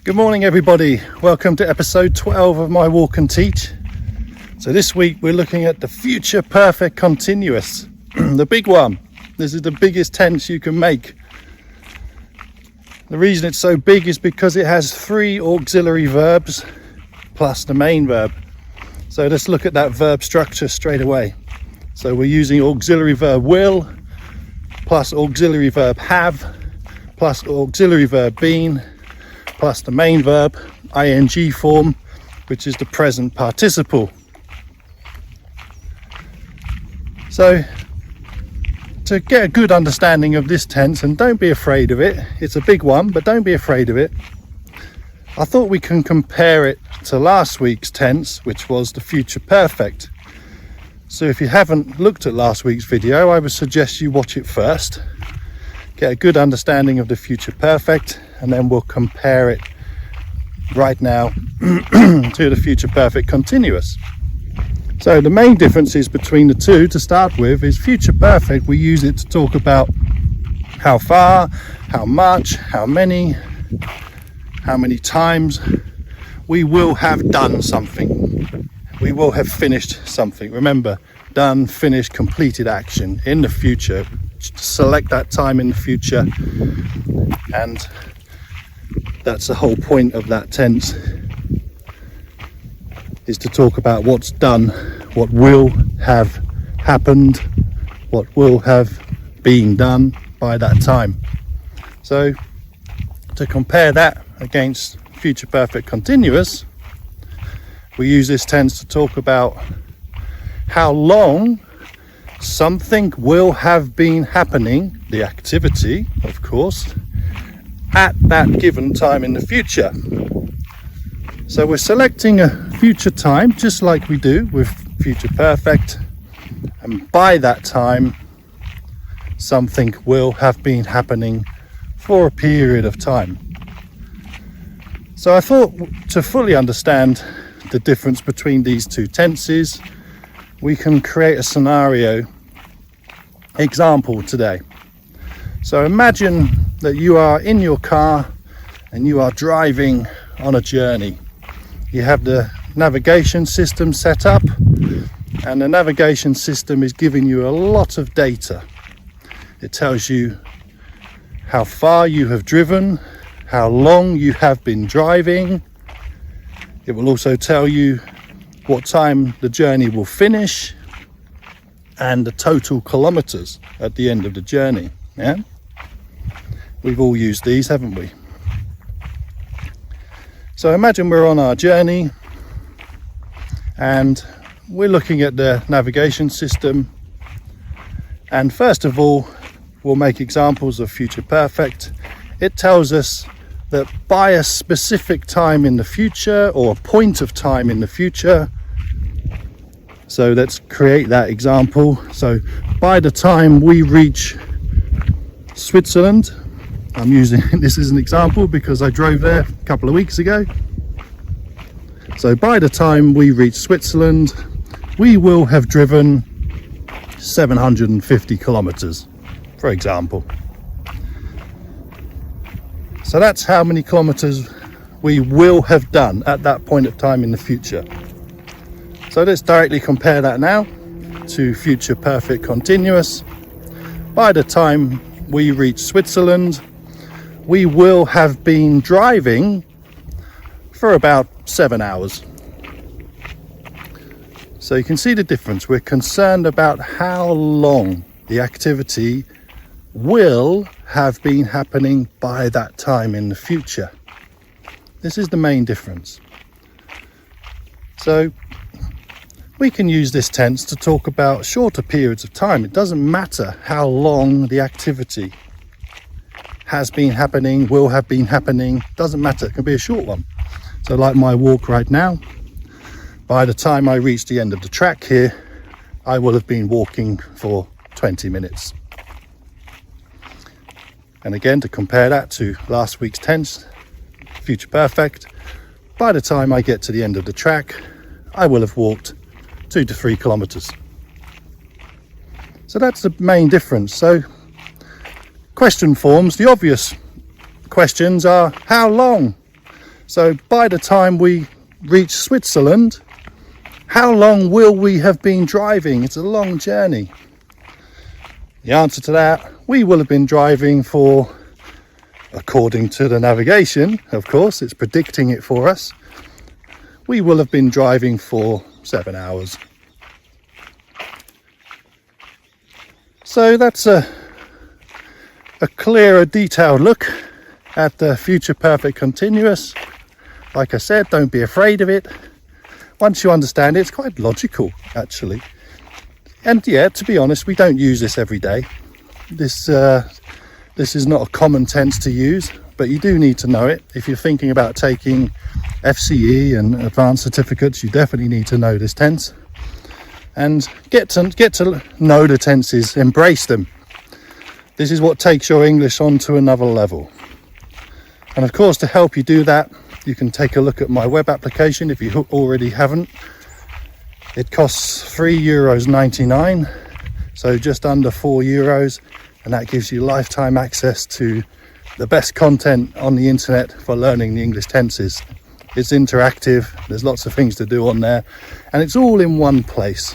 Good morning everybody, welcome to episode 12 of my walk and teach. So this week we're looking at the future perfect continuous, the big one. This is the biggest tense you can make. The reason it's so big is because it has 3 auxiliary verbs plus the main verb. So let's look at that verb structure straight away. So we're using auxiliary verb will plus auxiliary verb have plus auxiliary verb been plus the main verb, ing form, which is the present participle. So to get a good understanding of this tense, and don't be afraid of it, it's a big one, but don't be afraid of it, I thought we can compare it to last week's tense, which was the future perfect. So if you haven't looked at last week's video, I would suggest you watch it first, get a good understanding of the future perfect, and then we'll compare it right now to the future perfect continuous. So the main differences between the two to start with is future perfect, we use it to talk about how far, how much, how many times we will have done something. We will have finished something. Remember, done, finished, completed action in the future. Select that time in the future, and that's the whole point of that tense, is to talk about what's done, what will have happened, what will have been done by that time. So to compare that against future perfect continuous, we use this tense to talk about how long something will have been happening, the activity of course, at that given time in the future. So we're selecting a future time just like we do with future perfect, and by that time something will have been happening for a period of time. So I thought to fully understand the difference between these two tenses, we can create a scenario example today. So imagine that you are in your car and you are driving on a journey. You have the navigation system set up, and the navigation system is giving you a lot of data. It tells you how far you have driven, how long you have been driving. It will also tell you what time the journey will finish and the total kilometers at the end of the journey. Yeah, we've all used these, haven't we? So imagine we're on our journey and we're looking at the navigation system, and first of all we'll make examples of future perfect. It tells us that by a specific time in the future, or a point of time in the future, so let's create that example. So by the time we reach Switzerland, I'm using this as an example because I drove there a couple of weeks ago. So by the time we reach Switzerland, we will have driven 750 kilometers, for example. So that's how many kilometers we will have done at that point of time in the future. So let's directly compare that now to future perfect continuous. By the time we reach Switzerland, we will have been driving for about 7 hours. So you can see the difference. We're concerned about how long the activity will have been happening by that time in the future. This is the main difference. So we can use this tense to talk about shorter periods of time. It doesn't matter how long the activity has been happening, will have been happening, doesn't matter, it can be a short one. So like my walk right now, by the time I reach the end of the track here, I will have been walking for 20 minutes. And again, to compare that to last week's tense, future perfect, by the time I get to the end of the track, I will have walked 2 to 3 kilometers. So that's the main difference. So question forms, the obvious questions are how long So by the time we reach Switzerland, how long will we have been driving? It's a long journey. The answer to that, we will have been driving for, according to the navigation, of course, it's predicting it for us, we will have been driving for 7 hours. So that's a clearer, detailed look at the future perfect continuous. Like I said, don't be afraid of it. Once you understand it, it's quite logical, actually. And yeah, to be honest, we don't use this every day. This is not a common tense to use, but you do need to know it. If you're thinking about taking FCE and advanced certificates, you definitely need to know this tense. And get to know the tenses, embrace them. This is what takes your English on to another level. And of course, to help you do that, you can take a look at my web application if you already haven't. It costs €3.99, so just under €4, and that gives you lifetime access to the best content on the internet for learning the English tenses. It's interactive, there's lots of things to do on there, and it's all in one place.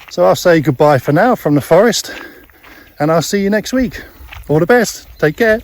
So I'll say goodbye for now from the forest, and I'll see you next week. All the best, take care.